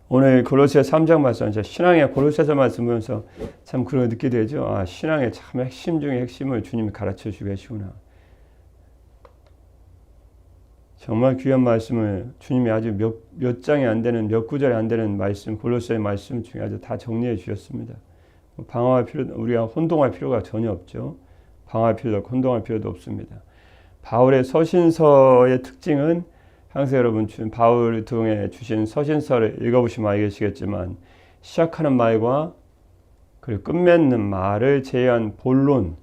오늘 골로새 3장 말씀, 신앙의 골로새서 말씀 보면서 참 그런 거 느끼게 되죠. 아, 신앙의 참 핵심 중에 핵심을 주님이 가르쳐 주고 계시구나. 정말 귀한 말씀을 주님이 아주 몇 장이 안 되는, 몇 구절이 안 되는 말씀, 골로새의 말씀 중에 아주 다 정리해 주셨습니다. 방어할 필요, 우리가 혼동할 필요가 전혀 없죠. 방어할 필요도 없고 혼동할 필요도 없습니다. 바울의 서신서의 특징은 항상 여러분 바울 등에 주신 서신서를 읽어보시면 알겠지만 시작하는 말과 그리고 끝맺는 말을 제외한 본론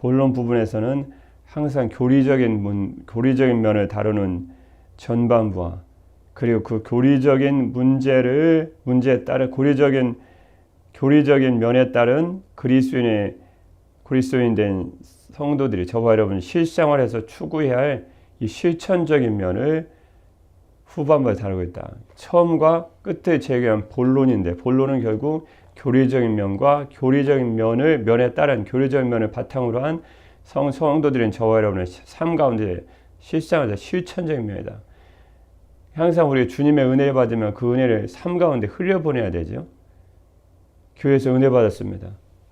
부분에서는 항상 교리적인 면을 다루는 전반부와 그리고 그 교리적인 문제에 따른 교리적인 면에 따른 그리스도인 된 성도들이 저와 여러분 실생활에서 추구해야 할 이 실천적인 면을 후반부에 다루고 있다. 처음과 끝을 제외한 본론인데 본론은 결국 교리적인 면과 면에 따른 교리적인 면을 바탕으로 한 성도들인 저와 여러분의 삶 가운데 실생활에서 실천적인 면이다. 항상 우리 주님의 은혜를 받으면 그 은혜를 삶 가운데 흘려보내야 되죠. 교회에서 은혜 받았습니다.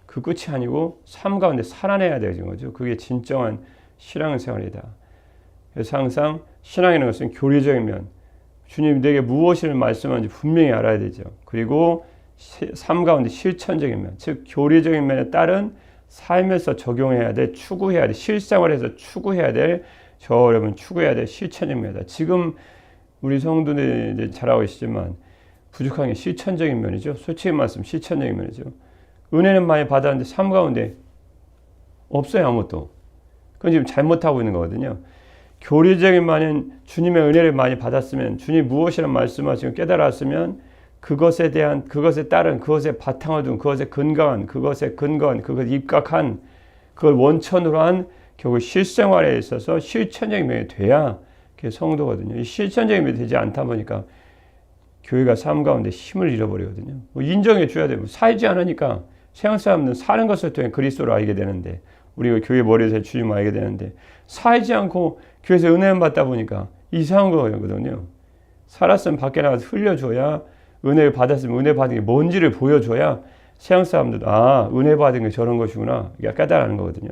그 끝이 아니고 삶 가운데 살아내야 되는 거죠. 그게 진정한 신앙생활이다. 그래서 항상 신앙이라는 것은 교리적인 면, 주님 내게 무엇을 말씀하는지 분명히 알아야 되죠. 그리고 삶 가운데 실천적인 면, 즉 교리적인 면에 따른 삶에서 적용해야 돼, 추구해야 돼, 실생활에서 추구해야 될, 여러분 추구해야 될 실천적인 면이다. 지금 우리 성도들이 잘하고 계시지만 부족한 게 실천적인 면이죠. 솔직히 말씀 실천적인 면이죠. 은혜는 많이 받았는데 삶 가운데 없어요, 아무것도. 그건 지금 잘못하고 있는 거거든요. 교리적인 면은 주님의 은혜를 많이 받았으면, 주님 무엇이란 말씀하시고 깨달았으면 그것에 따른, 그것에 바탕을 둔, 그것에 입각한, 그걸 원천으로 한 결국 실생활에 있어서 실천적인 면이 돼야 그게 성도거든요. 이 실천적인 면이 되지 않다 보니까 교회가 삶 가운데 힘을 잃어버리거든요. 인정해 줘야 돼요. 살지 않으니까 세상 사람들은 사는 것을 통해 그리스도를 알게 되는데, 우리가 교회 머리에서 주님을 알게 되는데, 살지 않고 교회에서 은혜만 받다 보니까 이상한 거거든요. 살았으면 밖에 나가서 흘려줘야, 은혜를 받았으면 은혜 받은 게 뭔지를 보여줘야 세상 사람들도 은혜 받은 게 저런 것이구나 깨달아는 거거든요.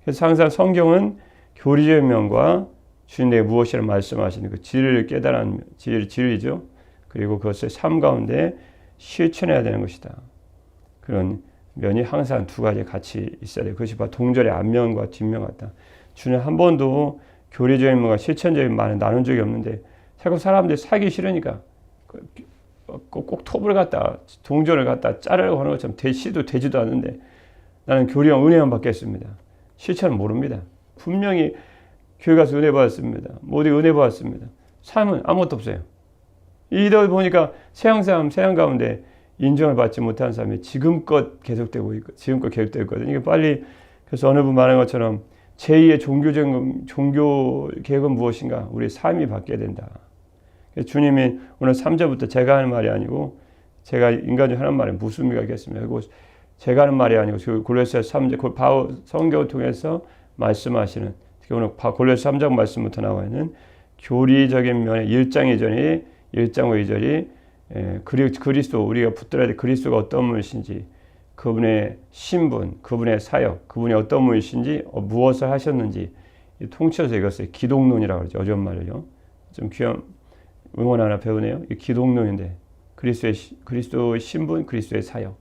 그래서 항상 성경은 교리적인 면과 주님 내게 무엇이라 말씀하시는 그 진리를 깨달은 진리죠. 그리고 그것을 삶 가운데 실천해야 되는 것이다. 그런 면이 항상 두 가지 같이 있어야 돼요. 그것이 바로 동절의 앞면과 뒷면 같다. 주님 한 번도 교리적인 면과 실천적인 말을 나눈 적이 없는데 자꾸 사람들이 살기 싫으니까 꼭 톱을 갖다 동전을 갖다 자르려고 하는 것처럼 시도 되지도 않는데 나는 교리와 은혜만 받겠습니다. 실천은 모릅니다. 분명히 교회 가서 은혜 받았습니다. 모두 은혜 받았습니다. 삶은 아무것도 없어요. 이러다 보니까 세상 가운데 인정을 받지 못한 삶이 지금껏 계속되고 있거든요. 이게 빨리, 그래서 어느 분 말한 것처럼 제2의 종교 계획은 무엇인가? 우리 삶이 바뀌어야 된다. 주님이 오늘 3절부터 제가 하는 말이 아니고, 제가 인간적으로 하는 말에 무슨 의미가 있겠습니까? 그리고 제가 하는 말이 아니고 골로새 3절 바울 성경을 통해서 말씀하시는, 특히 오늘 골로새 3장 말씀부터 나와 있는 교리적인 면의 1장 2절이 1장 2절이 그리스도, 우리가 붙들어야 될 그리스도가 어떤 분이신지, 그분의 신분, 그분의 사역, 그분이 어떤 분이신지, 무엇을 하셨는지 통째서 이것을 기독론이라고 그러죠. 어려운 말을요. 좀 귀한 응원 하나 배우네요. 이 기독론인데 그리스도의 신분, 그리스도의 사역,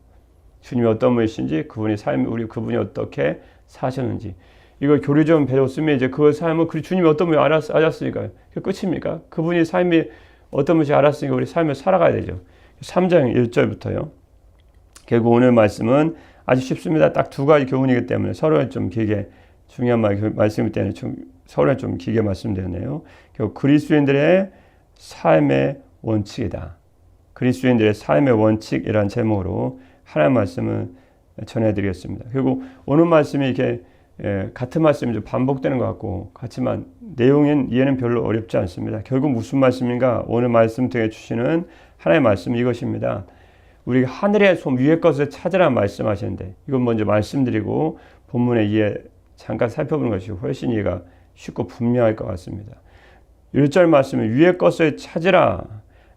주님이 어떤 분이신지, 그분의 삶, 그분이 어떻게 사셨는지, 이걸 교리적으로 배웠으면 이제 그 삶을 주님이 어떤 분이 알았으니까 그게 끝입니까? 그분이 삶이 어떤 분이 알았으니까 우리 삶을 살아가야 되죠. 3장 1절부터요. 결국 오늘 말씀은 아주 쉽습니다. 딱 두 가지 교훈이기 때문에 서로는 좀 길게, 중요한 말씀이기 때문에 서로는 좀 길게 말씀드렸네요. 결국 그리스도인들의 삶의 원칙이다. 그리스도인들의 삶의 원칙이라는 제목으로 하나의 말씀을 전해드리겠습니다. 그리고 오늘 말씀이 이렇게 같은 말씀이 좀 반복되는 것 같고 같지만 내용은 이해는 별로 어렵지 않습니다. 결국 무슨 말씀인가? 오늘 말씀 통해 주시는 하나의 말씀은 이것입니다. 우리가 하늘의 솜 위의 것을 찾으라 말씀하시는데, 이건 먼저 말씀드리고 본문의 이해 잠깐 살펴보는 것이 훨씬 이해가 쉽고 분명할 것 같습니다. 1절 말씀은 위의 것을 찾으라.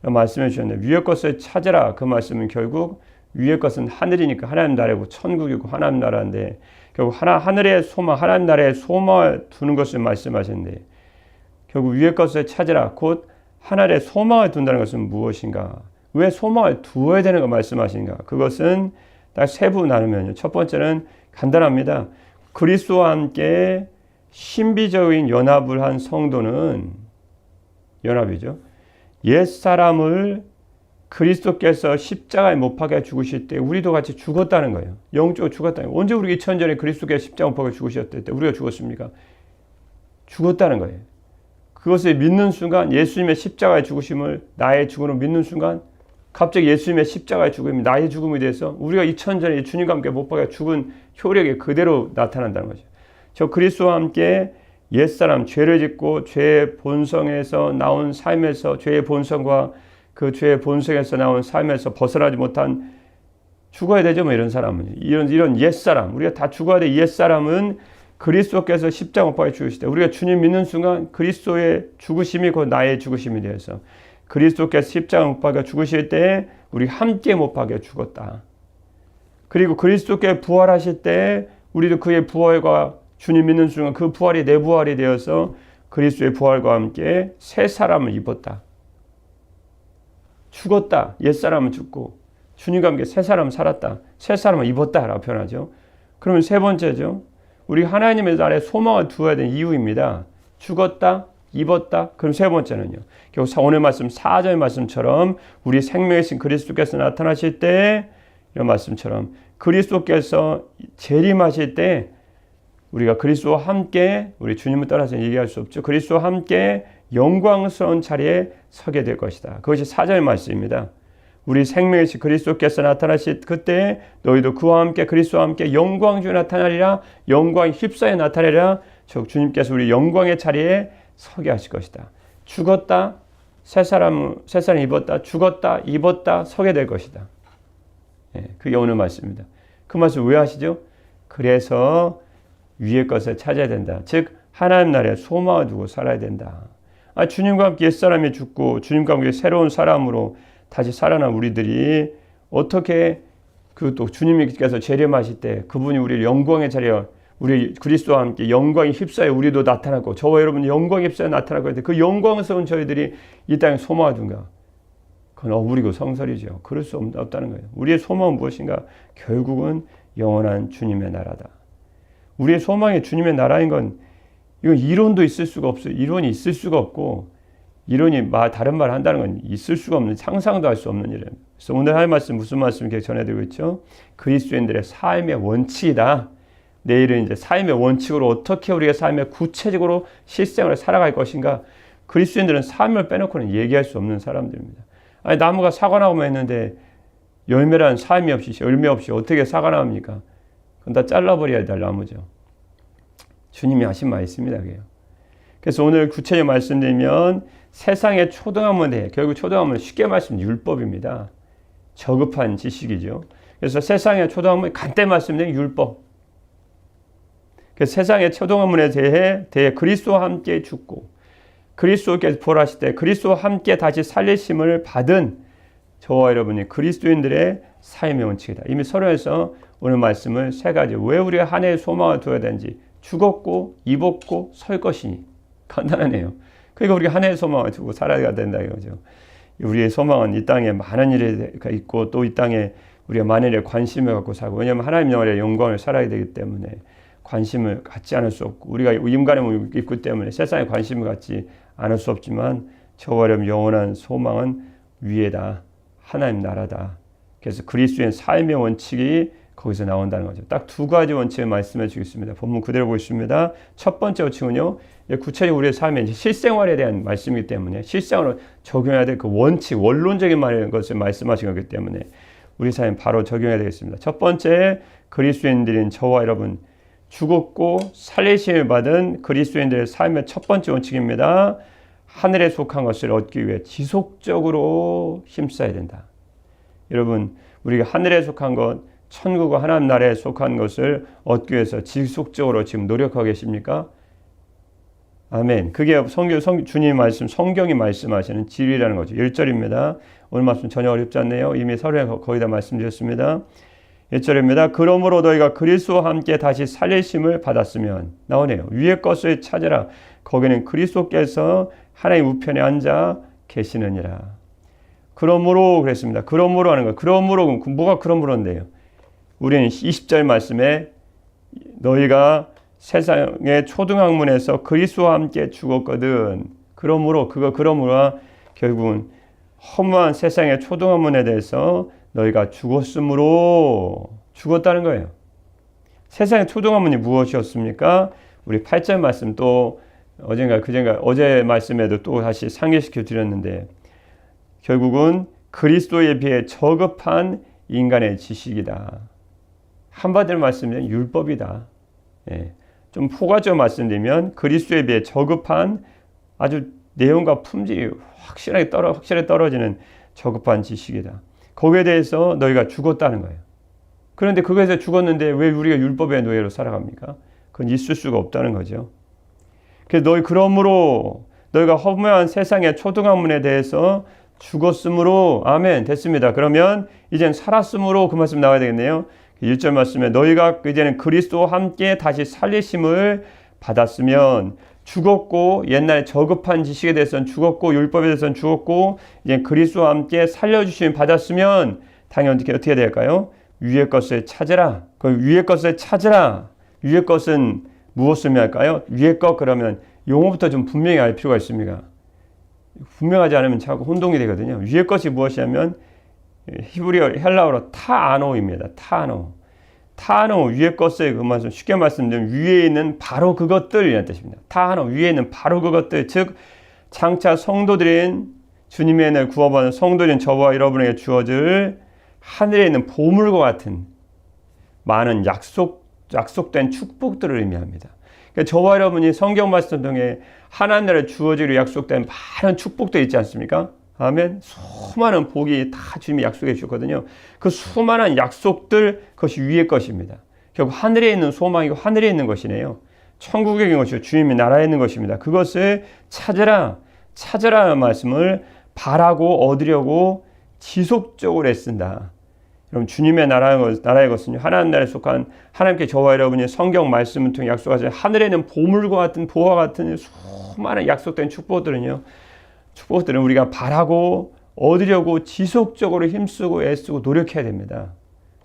말씀해 주셨는데 위의 것을 찾으라. 그 말씀은 결국 위의 것은 하늘이니까 하나님 나라고 천국이고 하나님 나라인데 결국 하늘의 소망, 하나님 나라의 소망을 두는 것을 말씀하셨는데 결국 위의 것을 찾으라. 곧 하늘의 소망을 둔다는 것은 무엇인가? 왜 소망을 두어야 되는 거 말씀하신가? 그것은 딱 세 부 나누면요. 첫 번째는 간단합니다. 그리스도와 함께 신비적인 연합을 한 성도는 연합이죠. 옛사람을 그리스도께서 십자가에 못 박아 죽으실 때 우리도 같이 죽었다는 거예요. 영적으로 죽었다는 거예요. 언제 우리 2000년 전에 그리스도께서 십자가 못 박아 죽으셨을 때 우리가 죽었습니까? 죽었다는 거예요. 그것을 믿는 순간 예수님의 십자가의 죽으심을 나의 죽음으로 믿는 순간 갑자기 예수님의 십자가의 죽음이 나의 죽음에 대해서 우리가 2000년 전에 주님과 함께 못 박아 죽은 효력이 그대로 나타난다는 거죠. 저 그리스도와 함께 옛사람 죄를 짓고 죄의 본성에서 나온 삶에서 죄의 본성과 그 죄의 본성에서 나온 삶에서 벗어나지 못한 죽어야 되죠. 뭐 이런 사람은 이런 옛사람 우리가 다 죽어야 돼. 옛사람은 그리스도께서 십자가 못 박아 죽으실 때 우리가 주님 믿는 순간 그리스도의 죽으심이 곧 나의 죽으심이 되어서 그리스도께서 십자가 못 박아 죽으실 때 우리 함께 못 박아 죽었다. 그리고 그리스도께 부활하실 때 우리도 그의 부활과 주님 믿는 순간 그 부활이 내 부활이 되어서 그리스도의 부활과 함께 새 사람을 입었다. 죽었다. 옛사람은 죽고 주님과 함께 새 사람은 살았다. 새 사람을 입었다라고 표현하죠. 그러면 세 번째죠. 우리 하나님의 나라에 소망을 두어야 되는 이유입니다. 죽었다. 입었다. 그럼 세 번째는요. 결국 오늘 말씀 4절 말씀처럼 우리 생명이신 그리스도께서 나타나실 때 이런 말씀처럼 그리스도께서 재림하실 때 우리가 그리스도와 함께 우리 주님을 따라서 얘기할 수 없죠. 그리스도와 함께 영광스러운 자리에 서게 될 것이다. 그것이 4절 말씀입니다. 우리 생명이신 그리스도께서 나타나실 그때 너희도 그와 함께 그리스도와 함께 영광 중에 나타나리라. 영광이 휩싸여 나타나리라. 즉 주님께서 우리 영광의 자리에 서게 하실 것이다. 죽었다. 새 사람 입었다. 죽었다. 입었다. 서게 될 것이다. 그게 오늘 말씀입니다. 그 말씀 왜 하시죠? 그래서 위의 것을 찾아야 된다. 즉 하나님 나라에 소망을 두고 살아야 된다. 주님과 함께 옛사람이 죽고 주님과 함께 새로운 사람으로 다시 살아난 우리들이 어떻게 그 또 주님께서 재림하실 때 그분이 우리를 영광의 자리에 우리 그리스도와 함께 영광이 휩싸여 우리도 나타나고 저와 여러분 영광이 휩싸여 나타날 것인데 그 영광스러운 저희들이 이 땅에 소망을 둔가? 그건 어부리고 성설이죠. 그럴 수 없다는 거예요. 우리의 소망은 무엇인가? 결국은 영원한 주님의 나라다. 우리의 소망이 주님의 나라인 건 이건 이론도 있을 수가 없어요. 이론이 있을 수가 없고 이론이 다른 말 한다는 건 있을 수가 없는 상상도 할 수 없는 일이에요. 그래서 오늘 할 말씀 무슨 말씀 이렇게 전해드리고 있죠? 그리스도인들의 삶의 원칙이다. 내일은 이제 삶의 원칙으로 어떻게 우리가 삶의 구체적으로 실생활을 살아갈 것인가? 그리스도인들은 삶을 빼놓고는 얘기할 수 없는 사람들입니다. 나무가 사과 나오면 했는데 열매란 삶이 없이 열매 없이 어떻게 사과 나옵니까? 그건 다 잘라버려야 될 나무죠. 주님이 하신 말씀입니다. 그게요. 그래서 오늘 구체적으로 말씀드리면 세상의 초등학문에 대해 결국 초등학문은 쉽게 말씀드리면 율법입니다. 저급한 지식이죠. 그래서 세상의 초등학문에 간단히 말씀드리면 율법. 그래서 세상의 초등학문에 대해 그리스도와 함께 죽고 그리스도께서 부활하실 때 그리스도와 함께 다시 살리심을 받은 저와 여러분이 그리스도인들의 삶의 원칙이다. 이미 서론에서 오늘 말씀을 세 가지 왜 우리가 한 해의 소망을 두어야 되는지 죽었고 입었고 설 것이니 간단하네요. 그러니까 우리가 한 해의 소망을 두고 살아야 된다 이거죠. 우리의 소망은 이 땅에 많은 일이 있고 또 이 땅에 우리가 많은 일에 관심을 갖고 살고 왜냐하면 하나님 나라의 영광을 살아야 되기 때문에 관심을 갖지 않을 수 없고 우리가 인간의 몸을 입기 때문에 세상에 관심을 갖지 않을 수 없지만 저와 여러분 영원한 소망은 위에다. 하나님 나라다. 그래서 그리스도의 삶의 원칙이 거기서 나온다는 거죠. 딱 두 가지 원칙을 말씀해 주겠습니다. 본문 그대로 보겠습니다. 첫 번째 원칙은요. 구체적으로 우리의 삶의 실생활에 대한 말씀이기 때문에 실생활로 적용해야 될 그 원칙, 원론적인 것을 말씀하신 거기 때문에 우리 삶에 바로 적용해야 되겠습니다. 첫 번째 그리스도인들인 저와 여러분 죽었고 살리심을 받은 그리스도인들의 삶의 첫 번째 원칙입니다. 하늘에 속한 것을 얻기 위해 지속적으로 힘써야 된다. 여러분 우리가 하늘에 속한 것 천국과 하나님 나라에 속한 것을 얻기 위해서 지속적으로 지금 노력하고 계십니까? 아멘. 그게 주님 말씀, 성경이 말씀하시는 진리라는 거죠. 1절입니다. 오늘 말씀 전혀 어렵지 않네요. 이미 서류에 거의 다 말씀드렸습니다. 1절입니다. 그러므로 너희가 그리스도와 함께 다시 살리심을 받았으면, 나오네요. 위의 것을 찾으라. 거기는 그리스도께서 하나님 우편에 앉아 계시느니라. 그러므로 그랬습니다. 그러므로 하는 거예요. 그러므로, 뭐가 그러므로인데요? 우리는 20절 말씀에 너희가 세상의 초등학문에서 그리스도와 함께 죽었거든. 그러므로 결국은 허무한 세상의 초등학문에 대해서 너희가 죽었다는 거예요. 세상의 초등학문이 무엇이었습니까? 우리 8절 말씀 또 어제 말씀에도 또 다시 상기시켜 드렸는데, 결국은 그리스도에 비해 저급한 인간의 지식이다. 한마디로 말씀드리면 율법이다. 예. 좀 포괄적으로 말씀드리면 그리스도에 비해 저급한, 아주 내용과 품질이 확실하게 떨어지는 저급한 지식이다. 거기에 대해서 너희가 죽었다는 거예요. 그런데 그것에서 죽었는데 왜 우리가 율법의 노예로 살아갑니까? 그건 있을 수가 없다는 거죠. 그래서 그러므로 너희가 허무한 세상의 초등학문에 대해서 죽었으므로, 아멘, 됐습니다. 그러면 이젠 살았으므로, 그 말씀 나와야 되겠네요. 1절 말씀에 너희가 이제는 그리스도와 함께 다시 살리심을 받았으면, 죽었고, 옛날에 저급한 지식에 대해서는 죽었고, 율법에 대해서는 죽었고, 이제 그리스도와 함께 살려주심을 받았으면 당연히 어떻게 될까요? 위의 것을 찾으라. 그 위의 것을 찾으라. 위의 것은 무엇을 의미할까요? 위의 것, 그러면 용어부터 좀 분명히 알 필요가 있습니다. 분명하지 않으면 자꾸 혼동이 되거든요. 위의 것이 무엇이냐면 히브리어, 헬라어로 타아노입니다. 타아노, 위의 것을 그 말씀 쉽게 말씀드리면 위에 있는 바로 그것들이라는 뜻입니다. 타아노, 위에 있는 바로 그것들, 즉 장차 성도들인 주님의 은혜를 구원받은 성도들인 저와 여러분에게 주어질 하늘에 있는 보물과 같은 많은 약속된 축복들을 의미합니다. 그러니까 저와 여러분이 성경 말씀 통해 하나님 나라에 주어지기로 약속된 많은 축복도 있지 않습니까? 아멘. 수많은 복이 다 주님이 약속해 주셨거든요. 그 수많은 약속들, 그것이 위의 것입니다. 결국 하늘에 있는 소망이고 하늘에 있는 것이네요. 천국에 있는 것이고 주님의 나라에 있는 것입니다. 그것을 찾으라는 말씀을 바라고 얻으려고 지속적으로 애쓴다. 여러분, 주님의 나라의 것은요, 하나님 나라에 속한 하나님께 저와 여러분이 성경 말씀을 통해 약속하신 하늘에 있는 보물과 같은 보화 같은 수많은 약속된 축복들은 우리가 바라고 얻으려고 지속적으로 힘쓰고 애쓰고 노력해야 됩니다.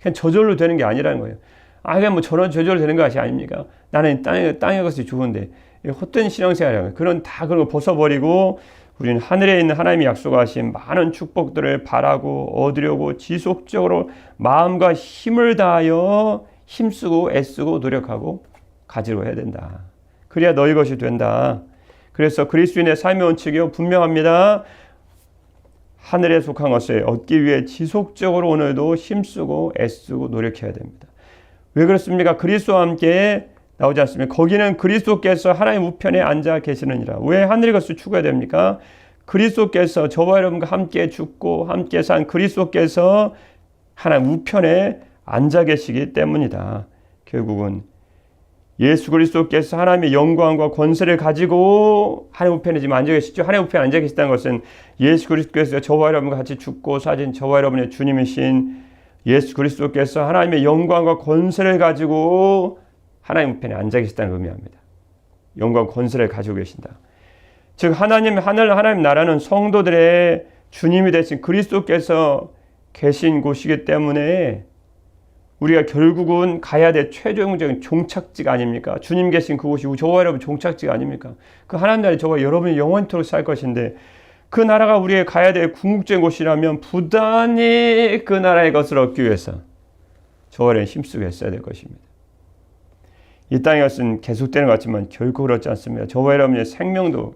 그냥 저절로 되는 게 아니라는 거예요. 그냥 뭐 저절로 되는 것이 아닙니까? 나는 땅의 것이 좋은데, 헛된 신앙생활이라는 거예요. 그런 거 벗어버리고 우리는 하늘에 있는 하나님이 약속하신 많은 축복들을 바라고 얻으려고 지속적으로 마음과 힘을 다하여 힘쓰고 애쓰고 노력하고 가지려 해야 된다. 그래야 너희 것이 된다. 그래서 그리스도인의 삶의 원칙이 분명합니다. 하늘에 속한 것을 얻기 위해 지속적으로 오늘도 힘쓰고 애쓰고 노력해야 됩니다. 왜 그렇습니까? 그리스도와 함께 나오지 않습니까? 거기는 그리스도께서 하나님 우편에 앉아 계시느니라. 왜 하늘의 것을 추구해야 됩니까? 그리스도께서 저와 여러분과 함께 죽고 함께 산 그리스도께서 하나님 우편에 앉아 계시기 때문이다. 결국은 예수 그리스도께서 하나님의 영광과 권세를 가지고 하나님 우편에 지금 앉아 계시죠. 하나님 우편에 앉아 계시다는 것은 예수 그리스도께서 저와 여러분과 같이 죽고 사신 저와 여러분의 주님이신 예수 그리스도께서 하나님의 영광과 권세를 가지고 하나님 우편에 앉아 계시다는 의미합니다. 영광 권세를 가지고 계신다. 즉 하나님 나라는 성도들의 주님이 되신 그리스도께서 계신 곳이기 때문에 우리가 결국은 가야 될 최종적인 종착지가 아닙니까? 주님 계신 그곳이 저와 여러분 종착지가 아닙니까? 그 하나님 나라에 저와 여러분이 영원토록 살 것인데, 그 나라가 우리의 가야 될 궁극적인 곳이라면 부단히 그 나라의 것을 얻기 위해서 저와 여러분이 힘쓰고 했어야 될 것입니다. 이 땅의 것은 계속되는 것 같지만 결코 그렇지 않습니다. 저와 여러분의 생명도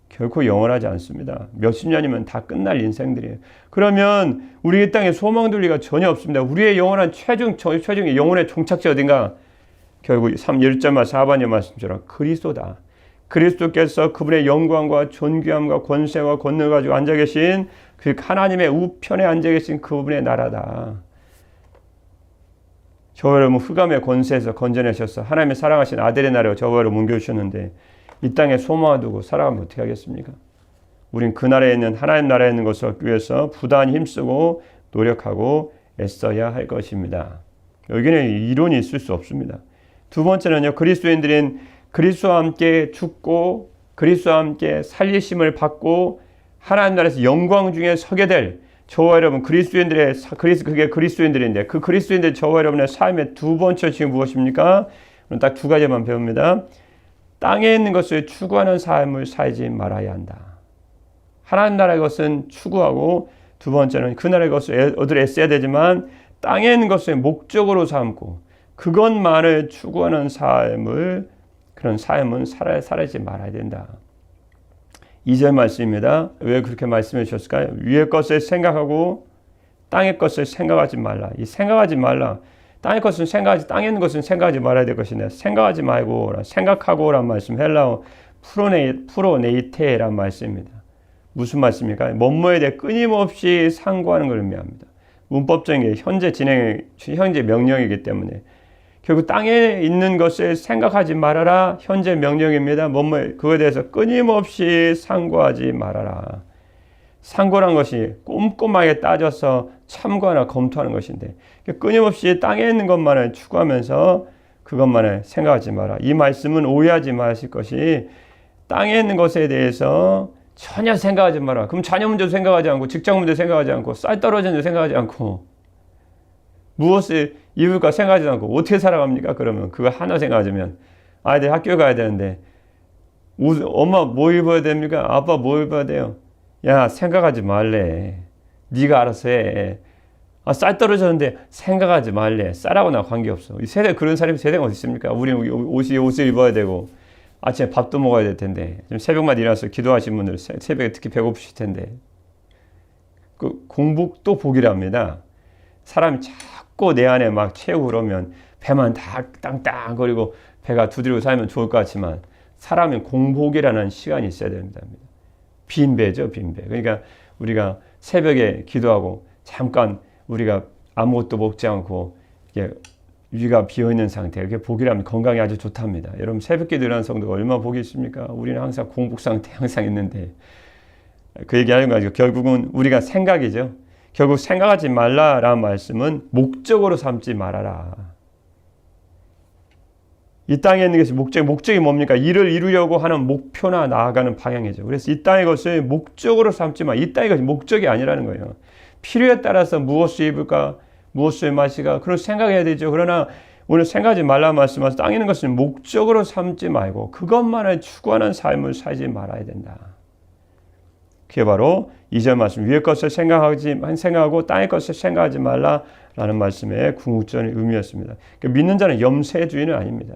결코 영원하지 않습니다. 몇십 년이면 다 끝날 인생들이에요. 그러면 우리 이 땅에 소망될 리가 전혀 없습니다. 우리의 영원한 최종의 영혼의 종착지 어딘가? 결국 1절 4번의 말씀처럼 그리스도다. 그리스도께서 그분의 영광과 존귀함과 권세와 권능을 가지고 앉아 계신 그 하나님의 우편에 앉아 계신 그분의 나라다. 저와 여러분 흑암의 권세에서 건져내셔서 하나님의 사랑하신 아들의 나라로 저와 여러분 옮겨주셨는데, 이 땅에 소망을 두고 살아가면 어떻게 하겠습니까? 우린 그 나라에 있는 하나님 나라에 있는 것을 얻기 위해서 부단히 힘쓰고 노력하고 애써야 할 것입니다. 여기는 이론이 있을 수 없습니다. 두 번째는요, 그리스도인들인 그리스도와 함께 죽고 그리스도와 함께 살리심을 받고 하나님 나라에서 영광 중에 서게 될 저와 여러분 그게 그리스도인들인데 그 그리스도인들 저와 여러분의 삶의 두 번째 지금 무엇입니까? 딱 두 가지만 배웁니다. 땅에 있는 것을 추구하는 삶을 살지 말아야 한다. 하나님 나라의 것은 추구하고 두 번째는 그 나라의 것을 얻으려 애써야 되지만 땅에 있는 것을 목적으로 삼고 그것만을 추구하는 그런 삶은 살지 말아야 된다. 2절 말씀입니다. 왜 그렇게 말씀해 주셨을까요? 위의 것을 생각하고 땅의 것을 생각하지 말라. 이 생각하지 말라. 땅의 것은 땅에 있는 것은 생각하지 말아야 될 것이네. 생각하지 말고 생각하고란 말씀 헬라어 프로네이테란 말씀입니다. 무슨 말씀입니까? 뭐뭐에 대해 끊임없이 상고하는 걸 의미합니다. 문법적인 게 현재 명령이기 때문에 결국 땅에 있는 것을 생각하지 말아라. 현재 명령입니다. 그거에 대해서 끊임없이 상고하지 말아라. 상고란 것이 꼼꼼하게 따져서 참고하나 검토하는 것인데 끊임없이 땅에 있는 것만을 추구하면서 그것만을 생각하지 마라. 이 말씀은 오해하지 마실 것이 땅에 있는 것에 대해서 전혀 생각하지 마라. 그럼 자녀 문제도 생각하지 않고 직장 문제도 생각하지 않고 쌀 떨어지는 데 생각하지 않고 무엇을 입을까 생각하지 않고 어떻게 살아갑니까? 그러면 그거 하나 생각하면 아이들 학교 가야 되는데 엄마 뭐 입어야 됩니까? 아빠 뭐 입어야 돼요? 야 생각하지 말래. 네가 알아서 해. 쌀 떨어졌는데 생각하지 말래. 쌀하고 나 관계없어. 그런 사람이 세대가 어디 있습니까? 우리는 옷을 입어야 되고 아침에 밥도 먹어야 될 텐데 좀 새벽마다 일어나서 기도하신 분들 새벽에 특히 배고프실 텐데 그 공복도 복이랍니다. 사람이 자꾸 내 안에 막 채우고 그러면 배만 다 땅땅거리고 배가 두드리고 살면 좋을 것 같지만 사람은 공복이라는 시간이 있어야 됩니다. 빈 배죠, 빈 배. 그러니까 우리가 새벽에 기도하고 잠깐 우리가 아무것도 먹지 않고 이게 위가 비어있는 상태, 그게 복이라면 건강이 아주 좋답니다. 여러분 새벽기도 일어나는 성도가 얼마나 복이 있습니까? 우리는 항상 공복 상태 항상 있는데 그 얘기하는 거 가지고 결국은 우리가 생각이죠. 결국 생각하지 말라라는 말씀은 목적으로 삼지 말아라. 이 땅에 있는 것이 목적이 뭡니까? 일을 이루려고 하는 목표나 나아가는 방향이죠. 그래서 이 땅의 것을 목적으로 삼지 마. 이 땅의 것이 목적이 아니라는 거예요. 필요에 따라서 무엇을 입을까? 무엇을 마실까? 그런 생각해야 되죠. 그러나 오늘 생각하지 말라 말씀하셔서 땅에 있는 것을 목적으로 삼지 말고 그것만을 추구하는 삶을 살지 말아야 된다. 그게 바로 2절 말씀 위의 것을 생각하고 땅의 것을 생각하지 말라라는 말씀의 궁극적인 의미였습니다. 그러니까 믿는 자는 염세주의는 아닙니다.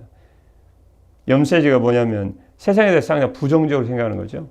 염세주의가 뭐냐면 세상에 대해서 상당히 부정적으로 생각하는 거죠.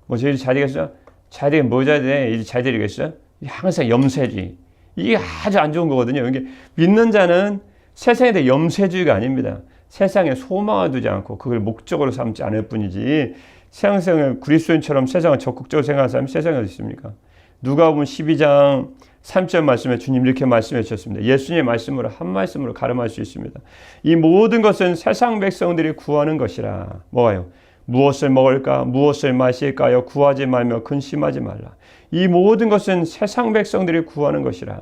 뭐 저희 잘 되겠어? 잘 되긴 뭐 잘 돼? 이제 잘 되겠어? 항상 염세주의. 이게 아주 안 좋은 거거든요. 이게 믿는 자는 세상에 대해 염세주의가 아닙니다. 세상에 소망을 두지 않고 그걸 목적으로 삼지 않을 뿐이지 세상을 그리스도인처럼 세상을 적극적으로 생각하는 사람이 세상에 어디 있습니까? 누가복음 12장 3절 말씀에 주님 이렇게 말씀해 주셨습니다. 예수님의 말씀으로 한 말씀으로 가름할 수 있습니다. 이 모든 것은 세상 백성들이 구하는 것이라. 뭐가요? 무엇을 먹을까? 무엇을 마실까요? 구하지 말며 근심하지 말라. 이 모든 것은 세상 백성들이 구하는 것이라.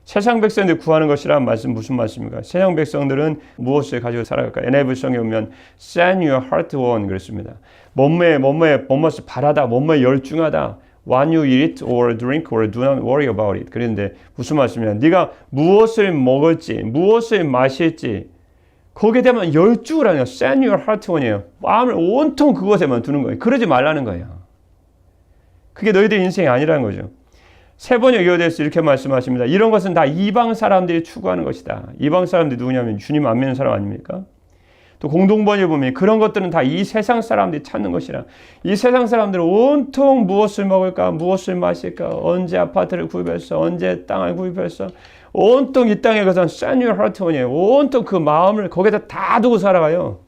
세상 백성들이 구하는 것이란 말씀 무슨 말씀입니까? 세상 백성들은 무엇을 가지고 살아갈까? NIV성에 보면 Set your heart on 그랬습니다. 뭐뭐에 바라다, 뭐뭐에 열중하다. When you eat or drink or do not worry about it. 그런데 무슨 말씀이냐? 네가 무엇을 먹을지, 무엇을 마실지 거기에 대한 열중을 하는 거예요. Set your heart on이에요. 마음을 온통 그것에만 두는 거예요. 그러지 말라는 거예요. 그게 너희들 인생이 아니라는 거죠. 세 번의 교회에서 이렇게 말씀하십니다. 이런 것은 다 이방 사람들이 추구하는 것이다. 이방 사람들이 누구냐면 주님 안 믿는 사람 아닙니까? 또 공동번역에 보면 그런 것들은 다 이 세상 사람들이 찾는 것이라. 이 세상 사람들은 온통 무엇을 먹을까, 무엇을 마실까, 언제 아파트를 구입했어, 언제 땅을 구입했어, 온통 이 땅에 가서 Set your heart on이에요. 온통 그 마음을 거기다 다 두고 살아가요.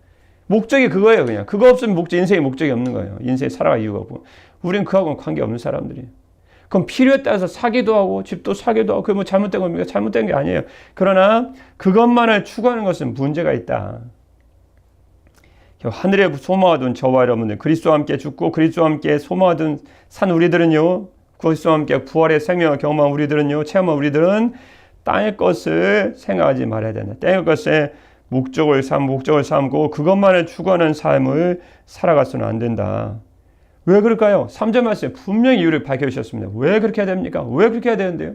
목적이 그거예요. 그냥 그거 없으면 인생의 목적이 없는 거예요. 인생에 살아갈 이유가 없고. 우리는 그하고는 관계없는 사람들이에요. 그럼 필요에 따라서 사기도 하고 집도 사기도 하고 그게 뭐 잘못된 겁니까? 잘못된 게 아니에요. 그러나 그것만을 추구하는 것은 문제가 있다. 하늘에 소망하던 저와 여러분들, 그리스도와 함께 죽고 그리스도와 함께 소망하던 산 우리들은요, 그리스도와 함께 부활의 생명을 경험한 우리들은요, 체험한 우리들은 땅의 것을 생각하지 말아야 된다. 땅의 것에 목적을 삼고 그것만을 추구하는 삶을 살아가서는 안 된다. 왜 그럴까요? 3절 말씀에 분명히 이유를 밝혀주셨습니다. 왜 그렇게 해야 됩니까? 왜 그렇게 해야 되는데요?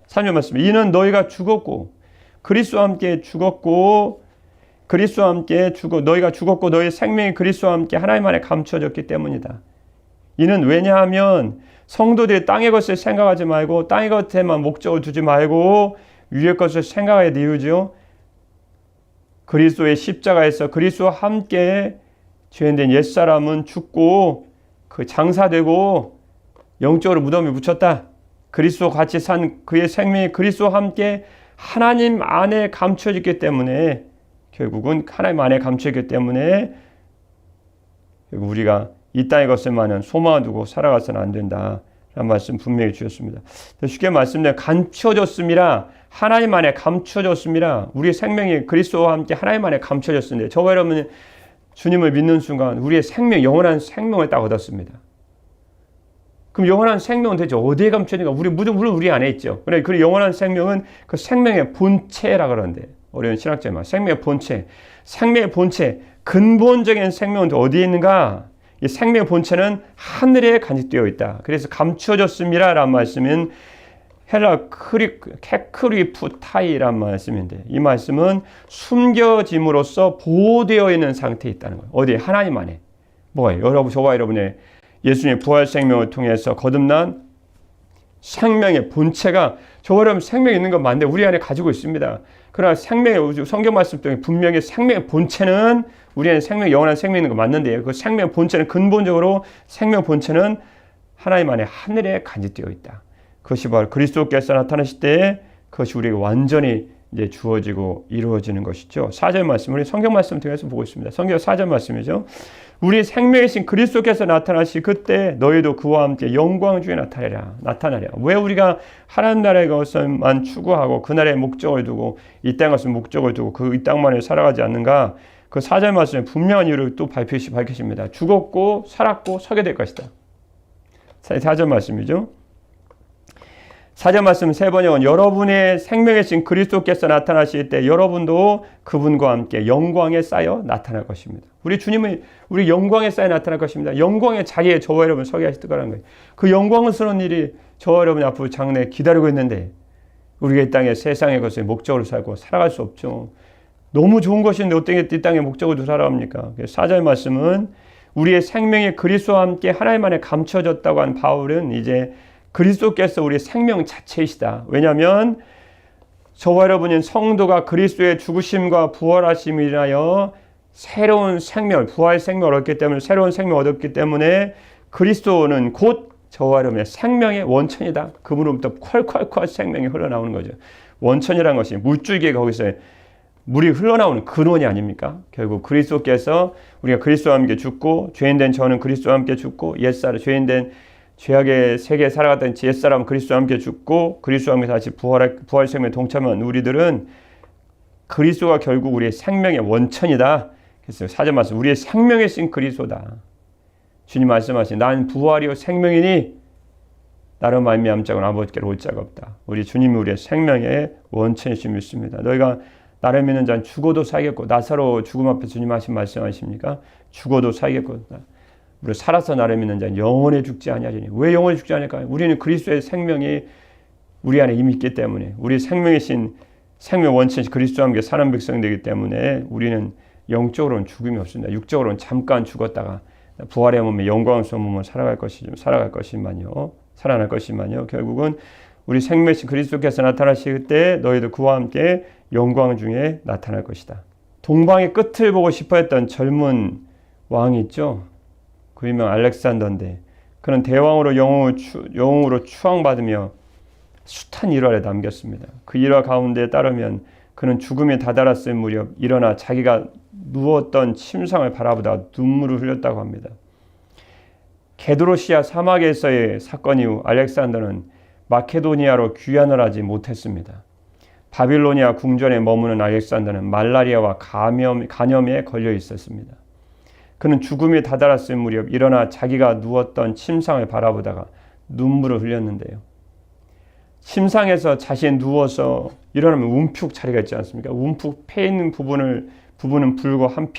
3절 말씀, 이는 너희가 죽었고 그리스도와 함께 죽었고 그리스도와 함께 너희가 죽었고 너희 생명이 그리스도와 함께 하나님 안에 감춰졌기 때문이다. 이는 왜냐하면 성도들이 땅의 것을 생각하지 말고 땅의 것에만 목적을 두지 말고 위의 것을 생각해야 이유죠. 그리스도의 십자가에서 그리스도와 함께 죄인된 옛사람은 죽고 그 장사되고 영적으로 무덤에 묻혔다. 그리스도 같이 산 그의 생명이 그리스도와 함께 하나님 안에 감춰졌기 때문에 결국은 하나님 안에 감춰있기 때문에 우리가 이 땅의 것에만은 소망을 두고 살아가서는 안 된다 라는 말씀 분명히 주셨습니다. 쉽게 말씀드리면 감춰졌습니다. 하나님 안에 감춰졌습니다. 우리의 생명이 그리스도와 함께 하나님 안에 감춰졌습니다. 저와 여러분이 주님을 믿는 순간 우리의 생명, 영원한 생명을 딱 얻었습니다. 그럼 영원한 생명은 대체 어디에 감춰있는가? 물론 우리 안에 있죠. 그래, 그 영원한 생명은 그 생명의 본체라 그러는데, 어려운 신학자의 말, 생명의 본체, 근본적인 생명은 어디에 있는가? 이 생명의 본체는 하늘에 간직되어 있다. 그래서 감춰졌습니다 라는 말씀은 헬라 케크리푸타이란 말씀인데, 이 말씀은 숨겨짐으로써 보호되어 있는 상태에 있다는 거예요. 어디에? 하나님 안에. 뭐예요? 저와 여러분의 예수님의 부활 생명을 통해서 거듭난 생명의 본체가, 저와 여러분 생명이 있는 건 맞는데 우리 안에 가지고 있습니다. 그러나 생명의, 성경 말씀 통해 분명히 생명의 본체는 우리 안에 영원한 생명이 있는 거 맞는데요. 그 생명의 본체는 근본적으로 생명 본체는 하나님 안에 하늘에 간직되어 있다. 그것이 바로 그리스도께서 나타나실 때 그것이 우리에게 완전히 이제 주어지고 이루어지는 것이죠. 4절 말씀, 우리 성경 말씀 통해서 보고 있습니다. 성경 4절 말씀이죠. 우리 생명이신 그리스도께서 나타나실 그때 너희도 그와 함께 영광 중에 나타나랴. 왜 우리가 하나님 나라의 것만 추구하고 그날의 목적을 두고 이 땅의 것을 목적을 두고 이 땅만을 살아가지 않는가? 그 4절 말씀에 분명한 이유를 또 밝히십니다. 죽었고 살았고 서게 될 것이다. 4절 말씀이죠. 4절 말씀 세 번역은 여러분의 생명이신 그리스도께서 나타나실 때 여러분도 그분과 함께 영광에 쌓여 나타날 것입니다. 우리 주님은 우리 영광에 쌓여 나타날 것입니다. 영광의 자리에 저와 여러분 서게 하실 거라는 거예요. 그 영광스러운 일이 저와 여러분 앞으로 장래에 기다리고 있는데 우리가 이 땅에 세상의 것을 목적으로 살고 살아갈 수 없죠. 너무 좋은 것인데 어떻게 이 땅의 목적으로 살아갑니까? 4절 말씀은 우리의 생명이 그리스도와 함께 하나님 안에 감춰졌다고 한 바울은 이제 그리스도께서 우리의 생명 자체이시다. 왜냐하면 저와 여러분은 성도가 그리스도의 죽으심과 부활하심을 인하여 새로운 생명, 부활 생명을 얻기 때문에 새로운 생명을 얻었기 때문에 그리스도는 곧 저와 여러분의 생명의 원천이다. 그분으로부터 콸콸콸 생명이 흘러나오는 거죠. 원천이라는 것이 물줄기에 거기서 물이 흘러나오는 근원이 아닙니까? 결국 그리스도께서 우리가 그리스도와 함께 죽고 죄인된 저는 그리스도와 함께 죽고 옛사람 죄인된 죄악의 세계에 살아갔던 옛사람 그리스도와 함께 죽고 그리스도와 함께 다시 부활 생명에 동참한 우리들은 그리스도가 결국 우리의 생명의 원천이다. 그래서 4절 말씀 우리의 생명의 신 그리스도다. 주님 말씀하신 난 부활이요 생명이니 나로 말미암은 자는 아버지께로 올 자가 없다. 우리 주님이 우리의 생명의 원천이신 믿습니다. 너희가 나를 믿는 자는 죽어도 살겠고 나사로 죽음 앞에 주님 하신 말씀하십니까? 죽어도 살겠고 우리 살아서 나를 믿는 자는 영원히 죽지 아니하리니. 왜 영원히 죽지 않을까요? 우리는 그리스도의 생명이 우리 안에 이미 있기 때문에 우리 생명이신 생명 원천이신 그리스도와 함께 사는 백성되기 때문에 우리는 영적으로는 죽음이 없습니다. 육적으로는 잠깐 죽었다가 부활의 몸에 영광스러운 몸을 살아날 것이만요. 결국은 우리 생명이신 그리스도께서 나타나실 때 너희도 그와 함께 영광 중에 나타날 것이다. 동방의 끝을 보고 싶어 했던 젊은 왕이 있죠. 그 유명 알렉산더인데 그는 대왕으로 영웅으로 추앙받으며 숱한 일화를 남겼습니다. 그 일화 가운데 따르면 그는 죽음에 다다랐을 무렵 일어나 자기가 누웠던 침상을 바라보다 눈물을 흘렸다고 합니다. 게드로시아 사막에서의 사건 이후 알렉산더는 마케도니아로 귀환을 하지 못했습니다. 바빌로니아 궁전에 머무는 알렉산더는 말라리아와 간염에 걸려 있었습니다. 그는 죽음이 다다랐을 무렵 일어나 자기가 누웠던 침상을 바라보다가 눈물을 흘렸는데요. 침상에서 자신이 누워서 일어나면 움푹 자리가 있지 않습니까? 움푹 패 있는 부분은 불과 한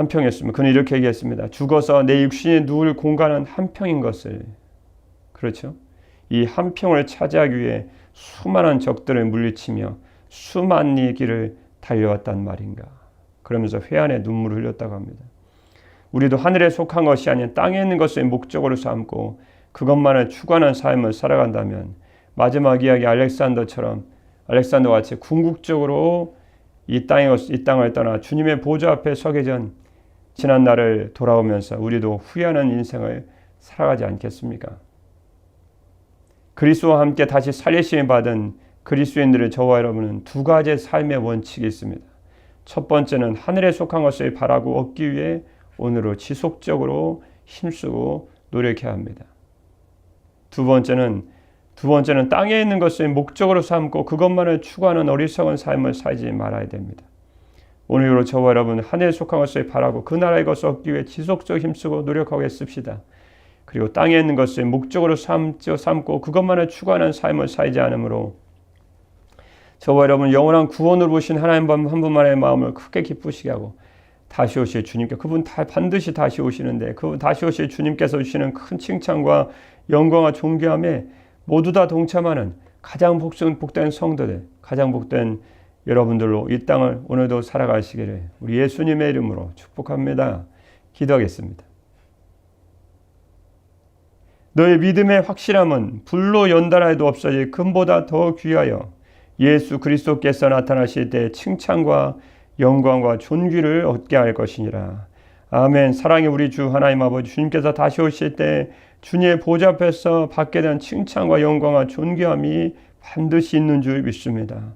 평이었습니다. 그는 이렇게 얘기했습니다. 죽어서 내 육신이 누울 공간은 한 평인 것을. 그렇죠? 이 한 평을 차지하기 위해 수많은 적들을 물리치며 수만리 길을 달려왔단 말인가. 그러면서 회한의 눈물을 흘렸다고 합니다. 우리도 하늘에 속한 것이 아닌 땅에 있는 것을 목적으로 삼고 그것만을 추구하는 삶을 살아간다면 마지막 이야기 알렉산더와 같이 궁극적으로 이 땅을 떠나 주님의 보좌 앞에 서기 전 지난 날을 돌아오면서 우리도 후회하는 인생을 살아가지 않겠습니까? 그리스도와 함께 다시 살리심을 받은 그리스도인들의 저와 여러분은 두 가지의 삶의 원칙이 있습니다. 첫 번째는 하늘에 속한 것을 바라고 얻기 위해 오늘로 지속적으로 힘쓰고 노력해야 합니다. 두 번째는 땅에 있는 것을 목적으로 삼고 그것만을 추구하는 어리석은 삶을 살지 말아야 됩니다. 오늘로 저와 여러분 하늘에 속한 것을 바라고 그 나라의 것을 얻기 위해 지속적으로 힘쓰고 노력하고 애씁시다. 그리고 땅에 있는 것을 목적으로 삼고 그것만을 추구하는 삶을 살지 않으므로 저와 여러분 영원한 구원으로 보신 하나님 한 분만의 마음을 크게 기쁘시게 하고 다시 오실 주님께 그분 반드시 다시 오시는데 그 다시 오실 주님께서 주시는 큰 칭찬과 영광과 존귀함에 모두 다 동참하는 가장 복된 성도들, 가장 복된 여러분들로 이 땅을 오늘도 살아가시기를 우리 예수님의 이름으로 축복합니다. 기도하겠습니다. 너의 믿음의 확실함은 불로 연달아도 없어질 금보다 더 귀하여 예수 그리스도께서 나타나실 때 칭찬과 영광과 존귀를 얻게 할 것이니라. 아멘. 사랑의 우리 주 하나님 아버지 주님께서 다시 오실 때 주님의 보좌 앞에서 받게 된 칭찬과 영광과 존귀함이 반드시 있는 줄 믿습니다.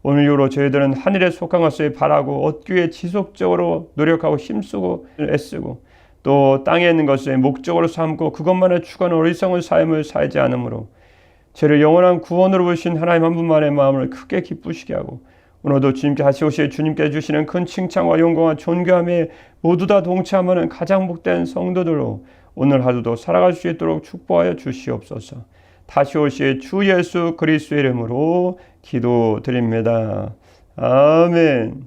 오늘 이후로 저희들은 하늘에 속한 것을 바라고 얻기 위해 지속적으로 노력하고 힘쓰고 애쓰고 또 땅에 있는 것을 목적으로 삼고 그것만을 추구하는 어리석은 삶을 살지 않으므로 저를 영원한 구원으로 보신 하나님 한 분만의 마음을 크게 기쁘시게 하고 오늘도 주님께 다시 오실 주님께 주시는 큰 칭찬과 영광과 존귀함에 모두 다 동참하는 가장 복된 성도들로 오늘 하루도 살아갈 수 있도록 축복하여 주시옵소서. 다시 오실 주 예수 그리스도의 이름으로 기도드립니다. 아멘.